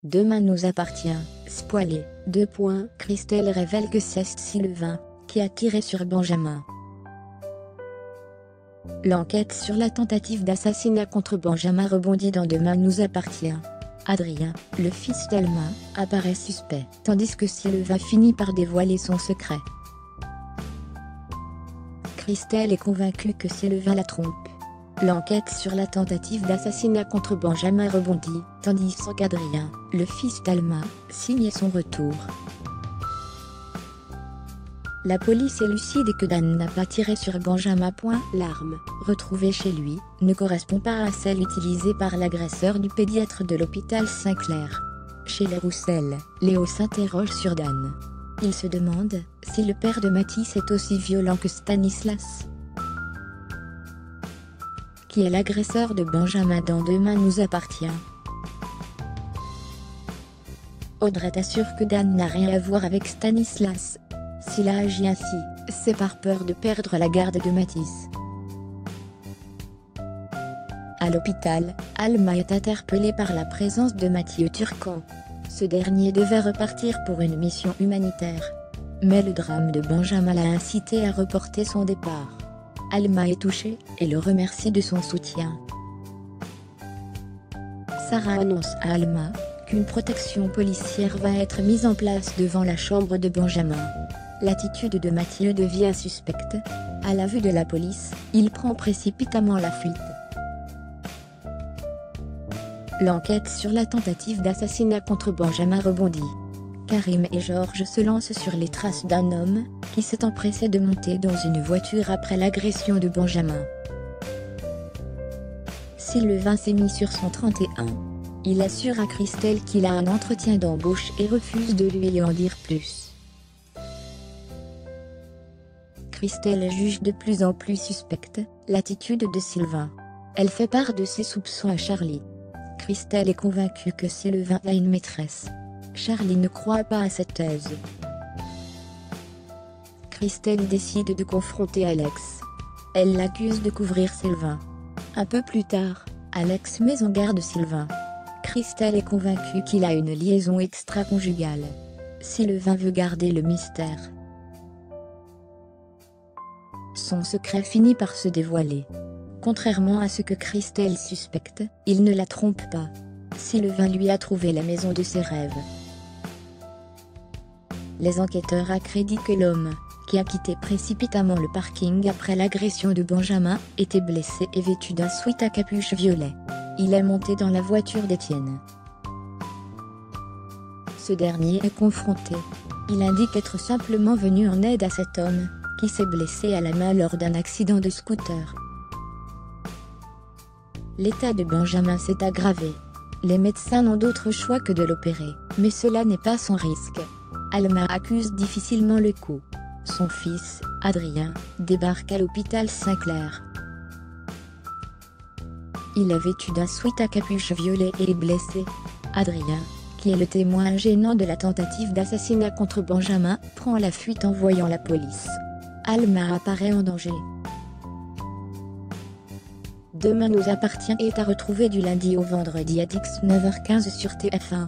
Demain nous appartient, spoilé, Christelle révèle que c'est Sylvain qui a tiré sur Benjamin. L'enquête sur la tentative d'assassinat contre Benjamin rebondit dans Demain nous appartient. Adrien, le fils d'Alma, apparaît suspect, tandis que Sylvain finit par dévoiler son secret. Christelle est convaincue que Sylvain la trompe. L'enquête sur la tentative d'assassinat contre Benjamin rebondit, tandis qu'Adrien, le fils d'Alma, signe son retour. La police est lucide que Dan n'a pas tiré sur Benjamin. L'arme, retrouvée chez lui, ne correspond pas à celle utilisée par l'agresseur du pédiatre de l'hôpital Saint-Clair. Chez les Roussel, Léo s'interroge sur Dan. Il se demande si le père de Mathis est aussi violent que Stanislas. Qui est l'agresseur de Benjamin dans Demain nous appartient. Audrey assure que Dan n'a rien à voir avec Stanislas. S'il a agi ainsi, c'est par peur de perdre la garde de Mathis. À l'hôpital, Alma est interpellée par la présence de Mathieu Turcan. Ce dernier devait repartir pour une mission humanitaire. Mais le drame de Benjamin l'a incité à reporter son départ. Alma est touchée et le remercie de son soutien. Sarah annonce à Alma qu'une protection policière va être mise en place devant la chambre de Benjamin. L'attitude de Mathieu devient suspecte. À la vue de la police, il prend précipitamment la fuite. L'enquête sur la tentative d'assassinat contre Benjamin rebondit. Karim et Georges se lancent sur les traces d'un homme qui s'est empressé de monter dans une voiture après l'agression de Benjamin. Sylvain s'est mis sur son 31. Il assure à Christelle qu'il a un entretien d'embauche et refuse de lui en dire plus. Christelle juge de plus en plus suspecte l'attitude de Sylvain. Elle fait part de ses soupçons à Charlie. Christelle est convaincue que Sylvain a une maîtresse. Charlie ne croit pas à cette thèse. Christelle décide de confronter Alex. Elle l'accuse de couvrir Sylvain. Un peu plus tard, Alex met en garde Sylvain. Christelle est convaincue qu'il a une liaison extra-conjugale. Sylvain veut garder le mystère. Son secret finit par se dévoiler. Contrairement à ce que Christelle suspecte, il ne la trompe pas. Sylvain lui a trouvé la maison de ses rêves. Les enquêteurs accréditent que l'homme, qui a quitté précipitamment le parking après l'agression de Benjamin, était blessé et vêtu d'un sweat à capuche violet. Il est monté dans la voiture d'Étienne. Ce dernier est confronté. Il indique être simplement venu en aide à cet homme, qui s'est blessé à la main lors d'un accident de scooter. L'état de Benjamin s'est aggravé. Les médecins n'ont d'autre choix que de l'opérer, mais cela n'est pas sans risque. Alma accuse difficilement le coup. Son fils, Adrien, débarque à l'hôpital Saint-Clair. Il est vêtu d'un sweat à capuche violet et est blessé. Adrien, qui est le témoin gênant de la tentative d'assassinat contre Benjamin, prend la fuite en voyant la police. Alma apparaît en danger. Demain nous appartient est à retrouver du lundi au vendredi à 19h15 sur TF1.